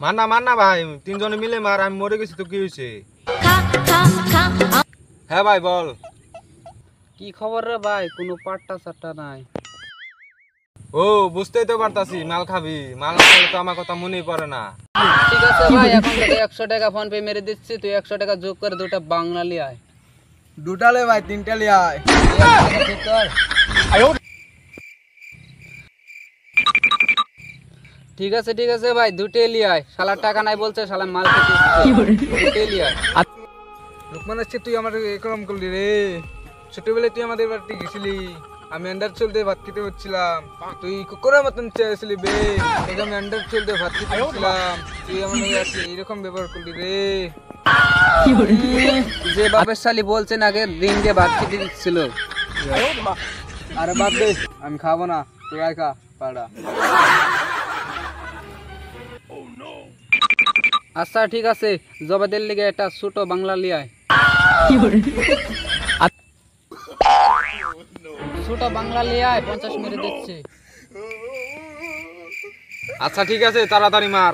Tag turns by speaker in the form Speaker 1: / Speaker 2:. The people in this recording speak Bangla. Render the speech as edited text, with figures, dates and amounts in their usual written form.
Speaker 1: মার না ভাই, তিনজনে মিলে মার, আমি মরে গেছি তো কি হয়েছে? হ্যাঁ ভাই বল।
Speaker 2: কি খবর রে ভাই? কোনো পাট্টা সাট্টা নাই।
Speaker 1: ও বুঝতেই তো পারতাছি, মাল খাবি, মাল না খেলে তো আমার কথা মনেই পড়ে না।
Speaker 2: ঠিক আছে ভাই, এখন তোকে 100 টাকা ফোন পে মেরে দিচ্ছি, তুই 100 টাকা যোগ করে দুটা বাংলালি আয়।
Speaker 3: দুটালে ভাই, তিনটালে আয়।
Speaker 2: ঠিক আছে ভাই, দুটেই লিয়ে আয়। শালার টাকা নাই বলছে, শালা মাল খেতে দুটেই লিয়ে আয়।
Speaker 3: লোকমান আসছে, তুই আমার এরকম করলি রে। ছোটবেলায় তুই আমাদের বাড়িতে গেছিলি, আমি আন্ডার চলতে ভাত খেতে হচ্ছিলাম, তুই কুকুরের মতন চেয়েছিলি বে। তোকে আমি আন্ডার চলতে ভাত খেতে হচ্ছিলাম, তুই আমার লগে আসলি এরকম ব্যবহার করলি রে।
Speaker 2: যে বাপের শালি বলছেন আগে রিং দিয়ে ভাত খেতে দিচ্ছিল।
Speaker 3: আরে বাদ দে, আমি খাবো না, তুই আয় খা পাড়া।
Speaker 2: আচ্ছা ঠিক আছে, জবাদের লিগে একটা ছোট বাংলা লিয়ে আয়। ছোট বাংলা লিয়ে আয়, 50 মেরে দিচ্ছে।
Speaker 1: আচ্ছা ঠিক আছে, তাড়াতাড়ি মার।